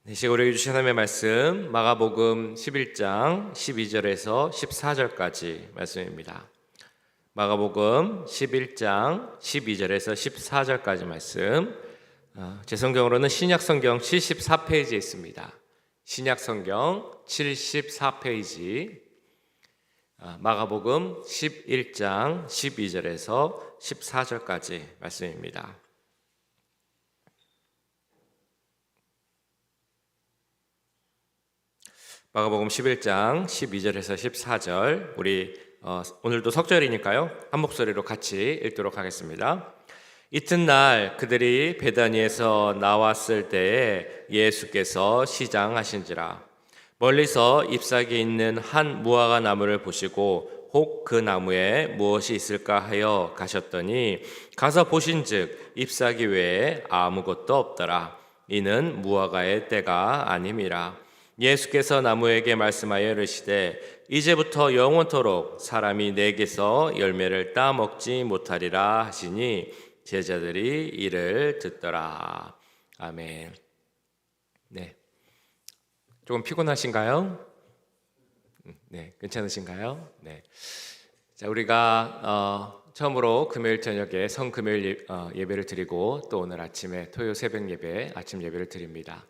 이 시간 우리에게 주신 하나님의 말씀 마가복음 11장 12절에서 14절까지 말씀입니다. 마가복음 11장 12절에서 14절까지 말씀. 제 성경으로는 신약성경 74페이지에 있습니다. 신약성경 74페이지 마가복음 11장 12절에서 14절까지 말씀입니다. 마가복음 11장 12절에서 14절 우리 오늘도 석절이니까요 한 목소리로 같이 읽도록 하겠습니다. 이튿날 그들이 베다니에서 나왔을 때에 예수께서 시장하신지라 멀리서 잎사귀 있는 한 무화과 나무를 보시고 혹 그 나무에 무엇이 있을까 하여 가셨더니 가서 보신즉 잎사귀 외에 아무것도 없더라. 이는 무화과의 때가 아님이라. 예수께서 나무에게 말씀하여 이르시되 이제부터 영원토록 사람이 내게서 열매를 따먹지 못하리라 하시니 제자들이 이를 듣더라. 아멘. 네, 조금 피곤하신가요? 네, 괜찮으신가요? 네. 자, 우리가 처음으로 금요일 저녁에 성금요일 예배를 드리고 또 오늘 아침에 토요 새벽 예배 아침 예배를 드립니다.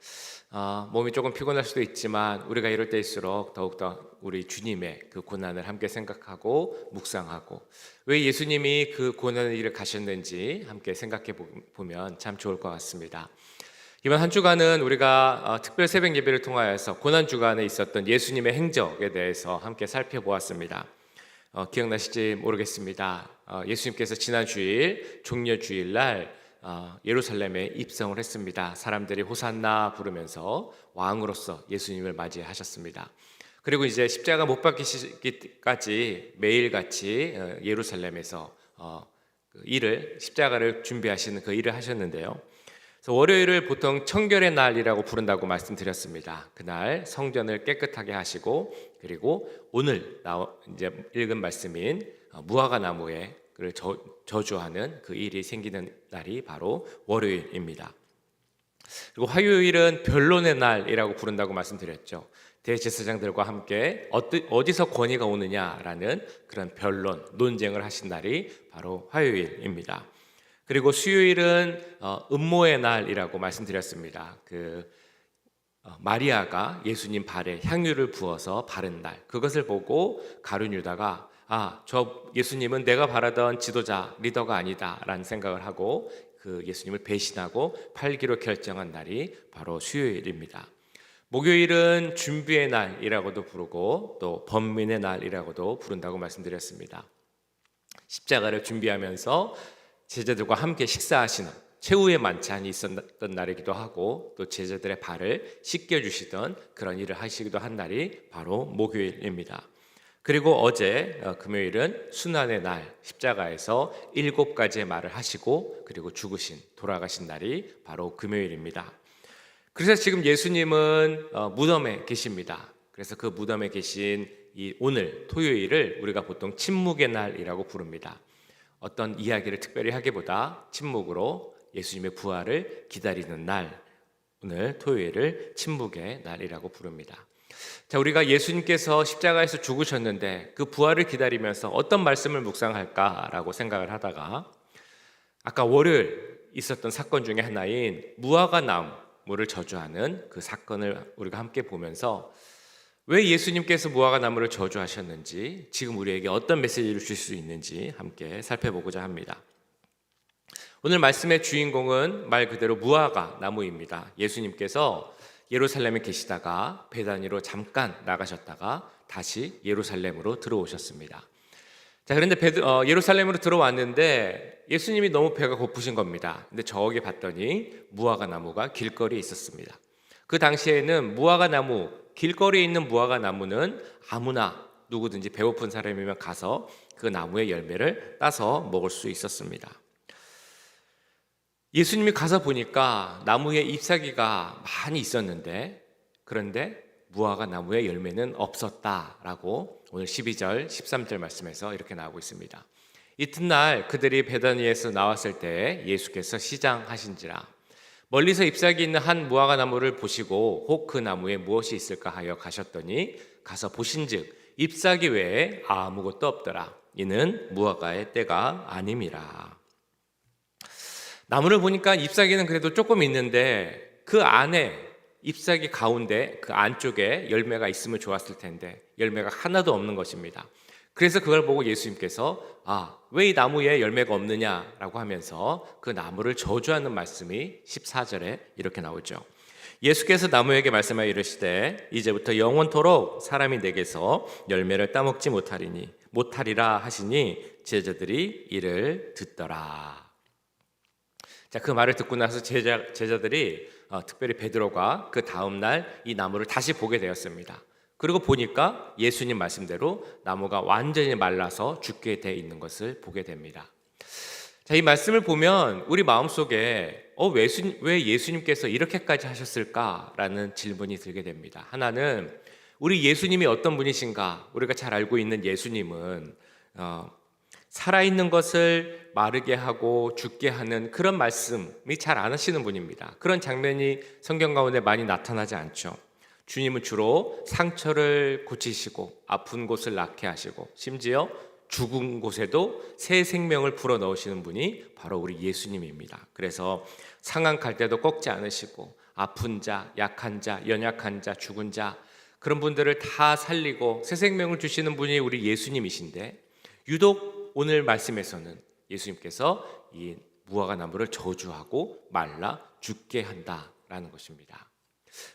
몸이 조금 피곤할 수도 있지만 우리가 이럴 때일수록 더욱더 우리 주님의 그 고난을 함께 생각하고 묵상하고 왜 예수님이 그 고난의 일을 가셨는지 함께 생각해 보면 참 좋을 것 같습니다. 이번 한 주간은 우리가 특별 새벽 예배를 통하여서 고난 주간에 있었던 예수님의 행적에 대해서 함께 살펴보았습니다. 기억나실지 모르겠습니다. 예수님께서 지난 주일 종려 주일날 예루살렘에 입성을 했습니다. 사람들이 호산나 부르면서 왕으로서 예수님을 맞이하셨습니다. 그리고 이제 십자가 못 박히시기까지 매일같이 예루살렘에서 십자가를 준비하시는 그 일을 하셨는데요. 그래서 월요일을 보통 청결의 날이라고 부른다고 말씀드렸습니다. 그날 성전을 깨끗하게 하시고 그리고 오늘 이제 읽은 말씀인 무화과 나무에 그를 저주하는 그 일이 생기는 날이 바로 월요일입니다. 그리고 화요일은 변론의 날이라고 부른다고 말씀드렸죠. 대제사장들과 함께 어디서 권위가 오느냐라는 그런 변론, 논쟁을 하신 날이 바로 화요일입니다. 그리고 수요일은 음모의 날이라고 말씀드렸습니다. 마리아가 예수님 발에 향유를 부어서 바른 날, 그것을 보고 가룟 유다가 저 예수님은 내가 바라던 지도자, 리더가 아니다 라는 생각을 하고 그 예수님을 배신하고 팔기로 결정한 날이 바로 수요일입니다. 목요일은 준비의 날이라고도 부르고 또 번민의 날이라고도 부른다고 말씀드렸습니다. 십자가를 준비하면서 제자들과 함께 식사하시는 최후의 만찬이 있었던 날이기도 하고 또 제자들의 발을 씻겨주시던 그런 일을 하시기도 한 날이 바로 목요일입니다. 그리고 어제 금요일은 순환의 날, 십자가에서 7가지의 말을 하시고 그리고 돌아가신 날이 바로 금요일입니다. 그래서 지금 예수님은 무덤에 계십니다. 그래서 그 무덤에 계신 이 오늘 토요일을 우리가 보통 침묵의 날이라고 부릅니다. 어떤 이야기를 특별히 하기보다 침묵으로 예수님의 부활을 기다리는 날, 오늘 토요일을 침묵의 날이라고 부릅니다. 자, 우리가 예수님께서 십자가에서 죽으셨는데 그 부활을 기다리면서 어떤 말씀을 묵상할까라고 생각을 하다가 아까 월요일 있었던 사건 중에 하나인 무화과 나무를 저주하는 그 사건을 우리가 함께 보면서 왜 예수님께서 무화과 나무를 저주하셨는지 지금 우리에게 어떤 메시지를 줄 수 있는지 함께 살펴보고자 합니다. 오늘 말씀의 주인공은 말 그대로 무화과 나무입니다. 예수님께서 예루살렘에 계시다가 베다니로 잠깐 나가셨다가 다시 예루살렘으로 들어오셨습니다. 자, 그런데 예루살렘으로 들어왔는데 예수님이 너무 배가 고프신 겁니다. 근데 저기 봤더니 무화과 나무가 길거리에 있었습니다. 그 당시에는 무화과 나무, 길거리에 있는 무화과 나무는 아무나 누구든지 배고픈 사람이면 가서 그 나무의 열매를 따서 먹을 수 있었습니다. 예수님이 가서 보니까 나무에 잎사귀가 많이 있었는데 그런데 무화과 나무의 열매는 없었다라고 오늘 12절, 13절 말씀에서 이렇게 나오고 있습니다. 이튿날 그들이 베다니에서 나왔을 때 예수께서 시장하신지라 멀리서 잎사귀 있는 한 무화과 나무를 보시고 혹 그 나무에 무엇이 있을까 하여 가셨더니 가서 보신즉 잎사귀 외에 아무것도 없더라. 이는 무화과의 때가 아님이라. 나무를 보니까 잎사귀는 그래도 조금 있는데 그 안에 잎사귀 가운데 그 안쪽에 열매가 있으면 좋았을 텐데 열매가 하나도 없는 것입니다. 그래서 그걸 보고 예수님께서 왜 이 나무에 열매가 없느냐라고 하면서 그 나무를 저주하는 말씀이 14절에 이렇게 나오죠. 예수께서 나무에게 말씀하여 이르시되 이제부터 영원토록 사람이 내게서 열매를 따먹지 못하리라 하시니 제자들이 이를 듣더라. 자, 그 말을 듣고 나서 제자들이 특별히 베드로가 그 다음 날 이 나무를 다시 보게 되었습니다. 그리고 보니까 예수님 말씀대로 나무가 완전히 말라서 죽게 돼 있는 것을 보게 됩니다. 자, 이 말씀을 보면 우리 마음속에 왜 예수님께서 이렇게까지 하셨을까라는 질문이 들게 됩니다. 하나는 우리 예수님이 어떤 분이신가? 우리가 잘 알고 있는 예수님은 살아있는 것을 마르게 하고 죽게 하는 그런 말씀이 잘 안 하시는 분입니다. 그런 장면이 성경 가운데 많이 나타나지 않죠. 주님은 주로 상처를 고치시고 아픈 곳을 낫게 하시고 심지어 죽은 곳에도 새 생명을 불어넣으시는 분이 바로 우리 예수님입니다. 그래서 상한 갈 때도 꺾지 않으시고 아픈 자, 약한 자, 연약한 자, 죽은 자 그런 분들을 다 살리고 새 생명을 주시는 분이 우리 예수님이신데 유독 오늘 말씀에서는 예수님께서 이 무화과 나무를 저주하고 말라 죽게 한다라는 것입니다.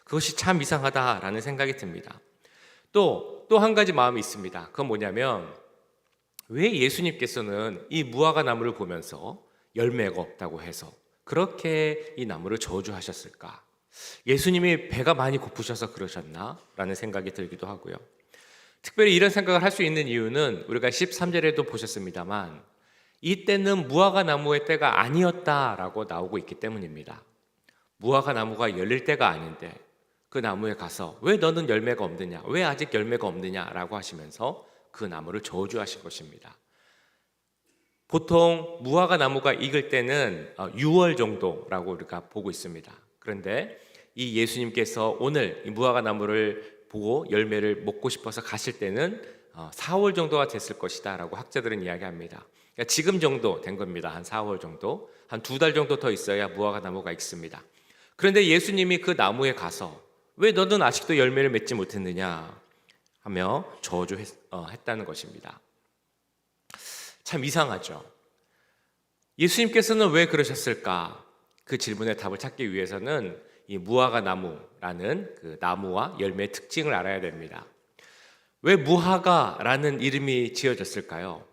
그것이 참 이상하다라는 생각이 듭니다. 또 한 가지 마음이 있습니다. 그건 뭐냐면 왜 예수님께서는 이 무화과 나무를 보면서 열매가 없다고 해서 그렇게 이 나무를 저주하셨을까? 예수님이 배가 많이 고프셔서 그러셨나? 라는 생각이 들기도 하고요. 특별히 이런 생각을 할 수 있는 이유는 우리가 13절에도 보셨습니다만 이때는 무화과 나무의 때가 아니었다라고 나오고 있기 때문입니다. 무화과 나무가 열릴 때가 아닌데 그 나무에 가서 왜 너는 열매가 없느냐? 왜 아직 열매가 없느냐라고 하시면서 그 나무를 저주하신 것입니다. 보통 무화과 나무가 익을 때는 6월 정도라고 우리가 보고 있습니다. 그런데 이 예수님께서 오늘 이 무화과 나무를 보고 열매를 먹고 싶어서 가실 때는 4월 정도가 됐을 것이다 라고 학자들은 이야기합니다. 그러니까 지금 정도 된 겁니다. 한 4월 정도, 한 2달 정도 더 있어야 무화과 나무가 익습니다. 그런데 예수님이 그 나무에 가서 왜 너는 아직도 열매를 맺지 못했느냐 하며 저주했다는 것입니다. 참 이상하죠. 예수님께서는 왜 그러셨을까? 그 질문의 답을 찾기 위해서는 이 무화과 나무라는 그 나무와 열매의 특징을 알아야 됩니다. 왜 무화과라는 이름이 지어졌을까요?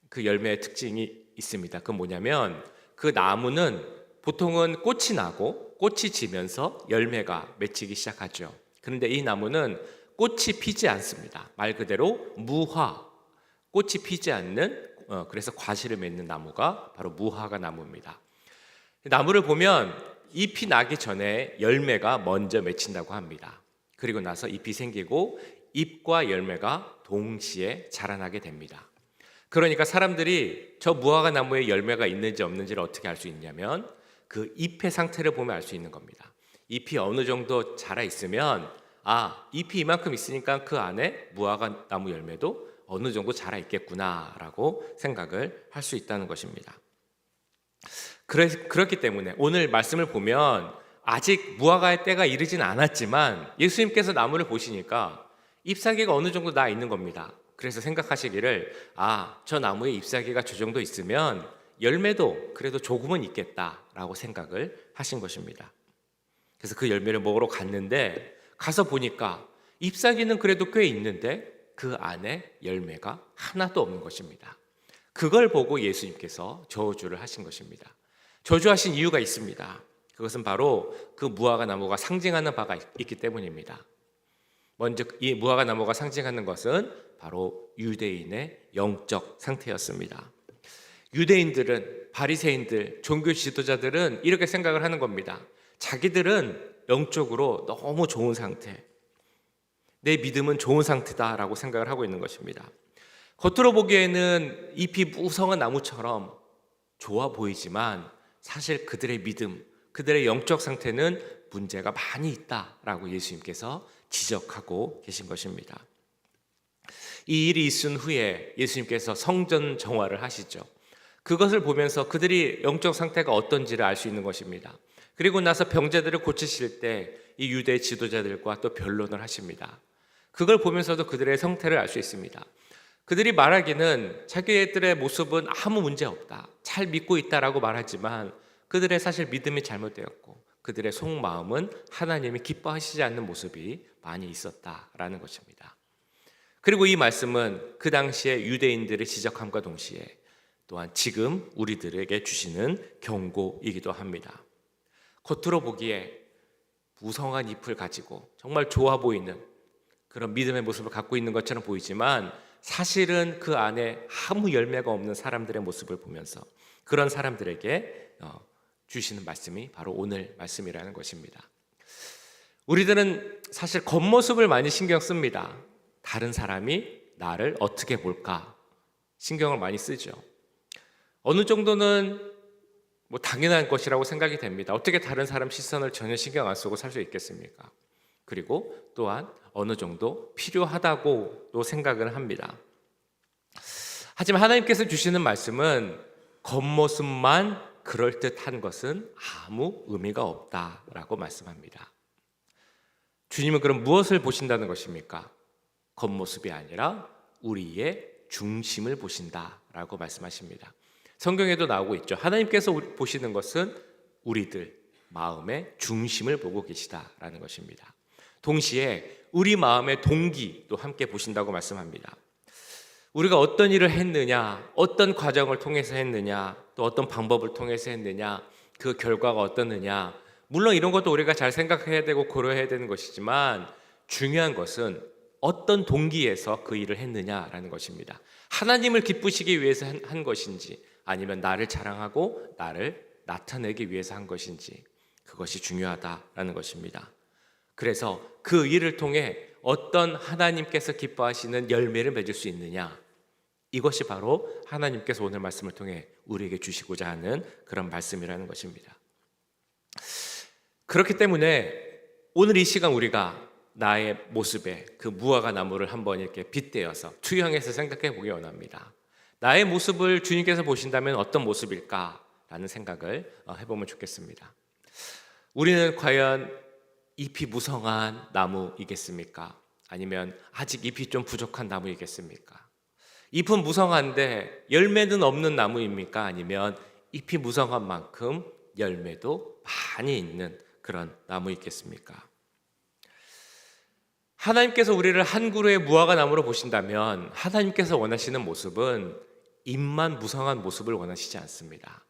그 열매의 특징이 있습니다. 그건 뭐냐면 그 나무는 보통은 꽃이 나고 꽃이 지면서 열매가 맺히기 시작하죠. 그런데 이 나무는 꽃이 피지 않습니다. 말 그대로 무화, 꽃이 피지 않는 그래서 과실을 맺는 나무가 바로 무화과 나무입니다. 나무를 보면 잎이 나기 전에 열매가 먼저 맺힌다고 합니다. 그리고 나서 잎이 생기고 잎과 열매가 동시에 자라나게 됩니다. 그러니까 사람들이 저 무화과 나무에 열매가 있는지 없는지를 어떻게 알 수 있냐면 그 잎의 상태를 보면 알 수 있는 겁니다. 잎이 어느 정도 자라 있으면 잎이 이만큼 있으니까 그 안에 무화과 나무 열매도 어느 정도 자라 있겠구나라고 생각을 할 수 있다는 것입니다. 그렇기 때문에 오늘 말씀을 보면 아직 무화과의 때가 이르진 않았지만 예수님께서 나무를 보시니까 잎사귀가 어느 정도 나 있는 겁니다. 그래서 생각하시기를 저 나무에 잎사귀가 저 정도 있으면 열매도 그래도 조금은 있겠다라고 생각을 하신 것입니다. 그래서 그 열매를 먹으러 갔는데 가서 보니까 잎사귀는 그래도 꽤 있는데 그 안에 열매가 하나도 없는 것입니다. 그걸 보고 예수님께서 저주를 하신 것입니다. 저주하신 이유가 있습니다. 그것은 바로 그 무화과 나무가 상징하는 바가 있기 때문입니다. 먼저 이 무화과 나무가 상징하는 것은 바로 유대인의 영적 상태였습니다. 유대인들은, 바리새인들, 종교 지도자들은 이렇게 생각을 하는 겁니다. 자기들은 영적으로 너무 좋은 상태, 내 믿음은 좋은 상태다라고 생각을 하고 있는 것입니다. 겉으로 보기에는 잎이 무성한 나무처럼 좋아 보이지만 사실 그들의 믿음, 그들의 영적 상태는 문제가 많이 있다라고 예수님께서 지적하고 계신 것입니다. 이 일이 있은 후에 예수님께서 성전 정화를 하시죠. 그것을 보면서 그들이 영적 상태가 어떤지를 알 수 있는 것입니다. 그리고 나서 병자들을 고치실 때 이 유대 지도자들과 또 변론을 하십니다. 그걸 보면서도 그들의 상태를 알 수 있습니다. 그들이 말하기는 자기들의 모습은 아무 문제 없다, 잘 믿고 있다라고 말하지만 그들의 사실 믿음이 잘못되었고 그들의 속마음은 하나님이 기뻐하시지 않는 모습이 많이 있었다라는 것입니다. 그리고 이 말씀은 그 당시에 유대인들을 지적함과 동시에 또한 지금 우리들에게 주시는 경고이기도 합니다. 겉으로 보기에 무성한 잎을 가지고 정말 좋아 보이는 그런 믿음의 모습을 갖고 있는 것처럼 보이지만 사실은 그 안에 아무 열매가 없는 사람들의 모습을 보면서 그런 사람들에게 주시는 말씀이 바로 오늘 말씀이라는 것입니다. 우리들은 사실 겉모습을 많이 신경 씁니다. 다른 사람이 나를 어떻게 볼까 신경을 많이 쓰죠. 어느 정도는 당연한 것이라고 생각이 됩니다. 어떻게 다른 사람 시선을 전혀 신경 안 쓰고 살 수 있겠습니까? 그리고 또한 어느 정도 필요하다고 또 생각을 합니다. 하지만 하나님께서 주시는 말씀은 겉모습만 그럴듯한 것은 아무 의미가 없다라고 말씀합니다. 주님은 그럼 무엇을 보신다는 것입니까? 겉모습이 아니라 우리의 중심을 보신다라고 말씀하십니다. 성경에도 나오고 있죠. 하나님께서 보시는 것은 우리들 마음의 중심을 보고 계시다라는 것입니다. 동시에 우리 마음의 동기도 함께 보신다고 말씀합니다. 우리가 어떤 일을 했느냐, 어떤 과정을 통해서 했느냐, 또 어떤 방법을 통해서 했느냐, 그 결과가 어떻느냐, 물론 이런 것도 우리가 잘 생각해야 되고 고려해야 되는 것이지만 중요한 것은 어떤 동기에서 그 일을 했느냐라는 것입니다. 하나님을 기쁘시기 위해서 한 것인지 아니면 나를 자랑하고 나를 나타내기 위해서 한 것인지 그것이 중요하다라는 것입니다. 그래서 그 일을 통해 어떤 하나님께서 기뻐하시는 열매를 맺을 수 있느냐, 이것이 바로 하나님께서 오늘 말씀을 통해 우리에게 주시고자 하는 그런 말씀이라는 것입니다. 그렇기 때문에 오늘 이 시간 우리가 나의 모습에 그 무화과 나무를 한번 이렇게 빗대어서 투영해서 생각해 보기 원합니다. 나의 모습을 주님께서 보신다면 어떤 모습일까라는 생각을 해보면 좋겠습니다. 우리는 과연 잎이 무성한 나무이겠습니까? 아니면 아직 잎이 좀 부족한 나무이겠습니까? 잎은 무성한데 열매는 없는 나무입니까? 아니면 잎이 무성한 만큼 열매도 많이 있는 그런 나무이겠습니까? 하나님께서 우리를 한 그루의 무화과 나무로 보신다면 하나님께서 원하시는 모습은 잎만 무성한 모습을 원하시지 않습니다.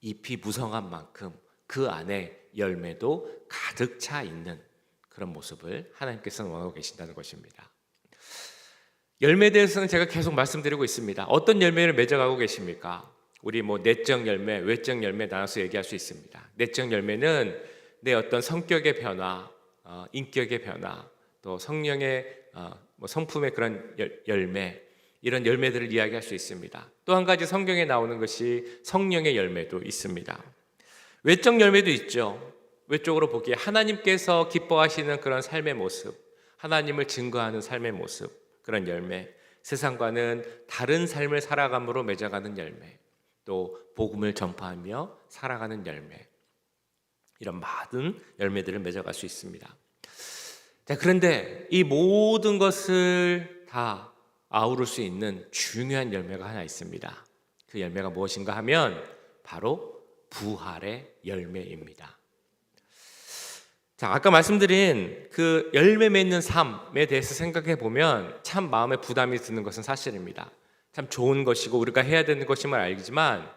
잎이 무성한 만큼 그 안에 열매도 가득 차 있는 그런 모습을 하나님께서는 원하고 계신다는 것입니다. 열매에 대해서는 제가 계속 말씀드리고 있습니다. 어떤 열매를 맺어가고 계십니까? 우리 내적 열매, 외적 열매 나눠서 얘기할 수 있습니다. 내적 열매는 내 어떤 성격의 변화, 인격의 변화, 또 성령의 성품의 그런 열매, 이런 열매들을 이야기할 수 있습니다. 또 한 가지 성경에 나오는 것이 성령의 열매도 있습니다. 외적 열매도 있죠. 외적으로 보기에 하나님께서 기뻐하시는 그런 삶의 모습, 하나님을 증거하는 삶의 모습, 그런 열매, 세상과는 다른 삶을 살아감으로 맺어가는 열매, 또 복음을 전파하며 살아가는 열매, 이런 많은 열매들을 맺어갈 수 있습니다. 자, 그런데 이 모든 것을 다 아우를 수 있는 중요한 열매가 하나 있습니다. 그 열매가 무엇인가 하면 바로 부활의 열매입니다. 자, 아까 말씀드린 그 열매 맺는 삶에 대해서 생각해 보면 참 마음에 부담이 드는 것은 사실입니다. 참 좋은 것이고 우리가 해야 되는 것임을 알지만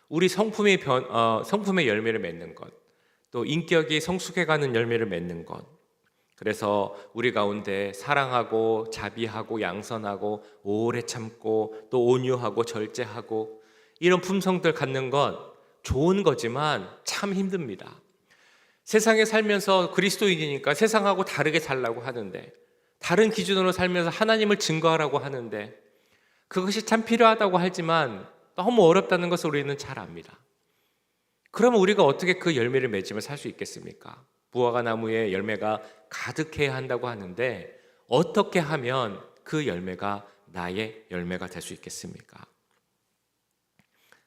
우리 성품의 열매를 맺는 것, 또 인격이 성숙해가는 열매를 맺는 것, 그래서 우리 가운데 사랑하고 자비하고 양선하고 오래 참고 또 온유하고 절제하고 이런 품성들 갖는 건 좋은 거지만 참 힘듭니다. 세상에 살면서 그리스도인이니까 세상하고 다르게 살라고 하는데, 다른 기준으로 살면서 하나님을 증거하라고 하는데, 그것이 참 필요하다고 하지만 너무 어렵다는 것을 우리는 잘 압니다. 그러면 우리가 어떻게 그 열매를 맺으며 살 수 있겠습니까? 무화과 나무에 열매가 가득해야 한다고 하는데 어떻게 하면 그 열매가 나의 열매가 될 수 있겠습니까?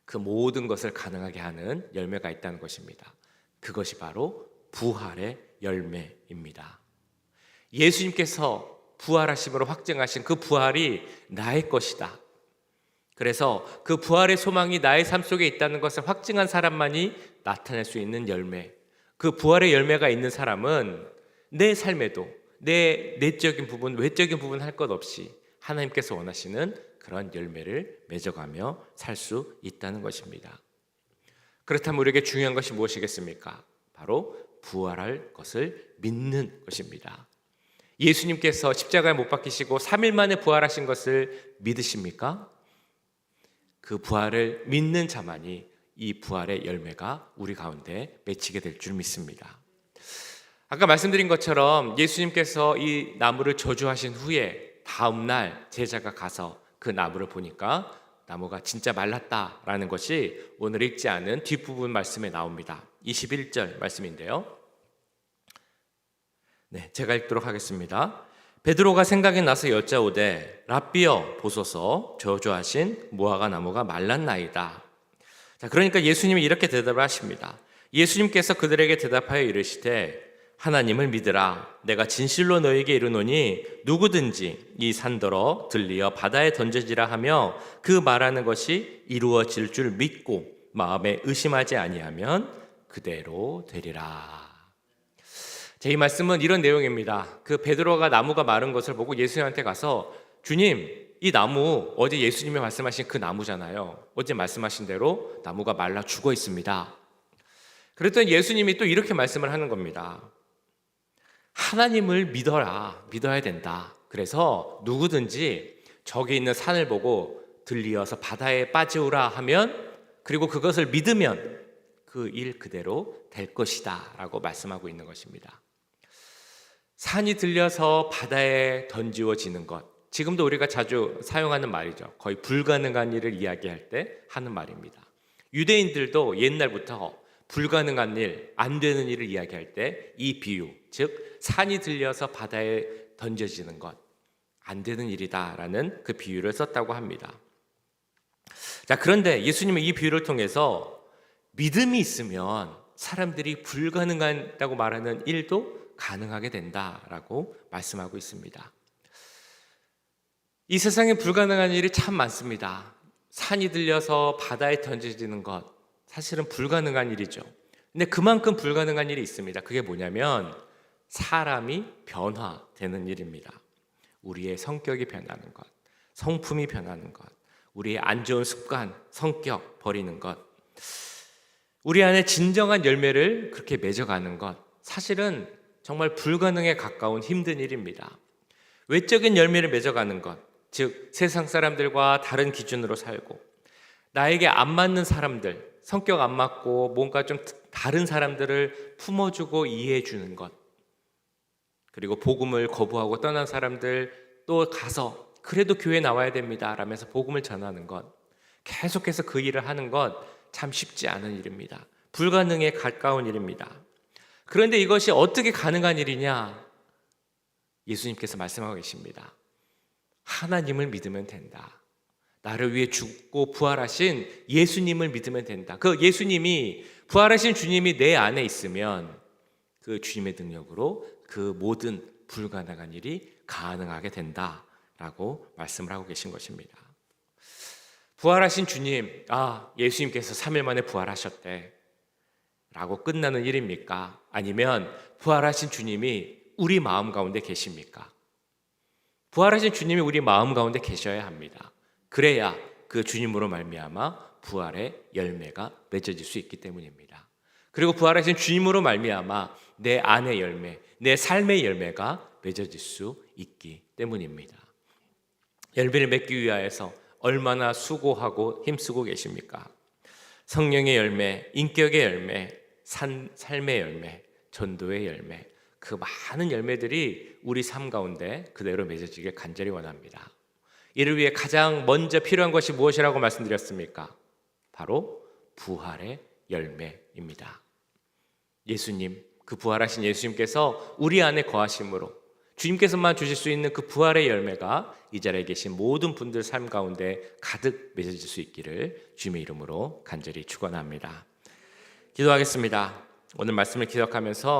그 모든 것을 가능하게 하는 열매가 있다는 것입니다. 그것이 바로 부활의 열매입니다. 예수님께서 부활하심으로 확증하신 그 부활이 나의 것이다. 그래서 그 부활의 소망이 나의 삶 속에 있다는 것을 확증한 사람만이 나타낼 수 있는 열매. 그 부활의 열매가 있는 사람은 내 삶에도 내 내적인 부분, 외적인 부분 할 것 없이 하나님께서 원하시는 그런 열매를 맺어가며 살 수 있다는 것입니다. 그렇다면 우리에게 중요한 것이 무엇이겠습니까? 바로 부활할 것을 믿는 것입니다. 예수님께서 십자가에 못 박히시고 3일 만에 부활하신 것을 믿으십니까? 그 부활을 믿는 자만이 이 부활의 열매가 우리 가운데 맺히게 될 줄 믿습니다. 아까 말씀드린 것처럼 예수님께서 이 나무를 저주하신 후에 다음 날 제자가 가서 그 나무를 보니까 나무가 진짜 말랐다라는 것이 오늘 읽지 않은 뒷부분 말씀에 나옵니다. 21절 말씀인데요. 제가 읽도록 하겠습니다. 베드로가 생각이 나서 여짜오되 랍비여 보소서 저주하신 무화과 나무가 말랐나이다. 자, 그러니까 예수님이 이렇게 대답을 하십니다. 예수님께서 그들에게 대답하여 이르시되 하나님을 믿으라. 내가 진실로 너에게 이르노니 누구든지 이 산더러 들리어 바다에 던져지라 하며 그 말하는 것이 이루어질 줄 믿고 마음에 의심하지 아니하면 그대로 되리라. 이 말씀은 이런 내용입니다. 그 베드로가 나무가 마른 것을 보고 예수님한테 가서 주님, 이 나무 어제 예수님이 말씀하신 그 나무잖아요. 어제 말씀하신 대로 나무가 말라 죽어 있습니다. 그랬더니 예수님이 또 이렇게 말씀을 하는 겁니다. 하나님을 믿어라. 믿어야 된다. 그래서 누구든지 저기 있는 산을 보고 들리어서 바다에 빠지오라 하면, 그리고 그것을 믿으면 그 일 그대로 될 것이다 라고 말씀하고 있는 것입니다. 산이 들려서 바다에 던지워지는 것, 지금도 우리가 자주 사용하는 말이죠. 거의 불가능한 일을 이야기할 때 하는 말입니다. 유대인들도 옛날부터 불가능한 일, 안 되는 일을 이야기할 때 이 비유, 즉 산이 들려서 바다에 던져지는 것, 안 되는 일이다라는 그 비유를 썼다고 합니다. 자, 그런데 예수님은 이 비유를 통해서 믿음이 있으면 사람들이 불가능하다고 말하는 일도 가능하게 된다라고 말씀하고 있습니다. 이 세상에 불가능한 일이 참 많습니다. 산이 들려서 바다에 던져지는 것, 사실은 불가능한 일이죠. 근데 그만큼 불가능한 일이 있습니다. 그게 뭐냐면 사람이 변화되는 일입니다. 우리의 성격이 변하는 것, 성품이 변하는 것, 우리의 안 좋은 습관, 성격 버리는 것, 우리 안에 진정한 열매를 그렇게 맺어가는 것, 사실은 정말 불가능에 가까운 힘든 일입니다. 외적인 열매를 맺어가는 것, 즉 세상 사람들과 다른 기준으로 살고 나에게 안 맞는 사람들, 성격 안 맞고 뭔가 좀 다른 사람들을 품어주고 이해해주는 것, 그리고 복음을 거부하고 떠난 사람들 또 가서 그래도 교회 나와야 됩니다 라면서 복음을 전하는 것, 계속해서 그 일을 하는 것 참 쉽지 않은 일입니다. 불가능에 가까운 일입니다. 그런데 이것이 어떻게 가능한 일이냐? 예수님께서 말씀하고 계십니다. 하나님을 믿으면 된다. 나를 위해 죽고 부활하신 예수님을 믿으면 된다. 그 예수님이, 부활하신 주님이 내 안에 있으면 그 주님의 능력으로 그 모든 불가능한 일이 가능하게 된다라고 말씀을 하고 계신 것입니다. 부활하신 주님, 예수님께서 3일 만에 부활하셨대 라고 끝나는 일입니까? 아니면 부활하신 주님이 우리 마음 가운데 계십니까? 부활하신 주님이 우리 마음 가운데 계셔야 합니다. 그래야 그 주님으로 말미암아 부활의 열매가 맺어질 수 있기 때문입니다. 그리고 부활하신 주님으로 말미암아 내 안의 열매, 내 삶의 열매가 맺어질 수 있기 때문입니다. 열매를 맺기 위하여서 얼마나 수고하고 힘쓰고 계십니까? 성령의 열매, 인격의 열매, 삶의 열매, 전도의 열매, 그 많은 열매들이 우리 삶 가운데 그대로 맺어지길 간절히 원합니다. 이를 위해 가장 먼저 필요한 것이 무엇이라고 말씀드렸습니까? 바로 부활의 열매입니다. 예수님, 그 부활하신 예수님께서 우리 안에 거하심으로 주님께서만 주실 수 있는 그 부활의 열매가 이 자리에 계신 모든 분들 삶 가운데 가득 맺어질 수 있기를 주님의 이름으로 간절히 축원합니다. 기도하겠습니다. 오늘 말씀을 기억하면서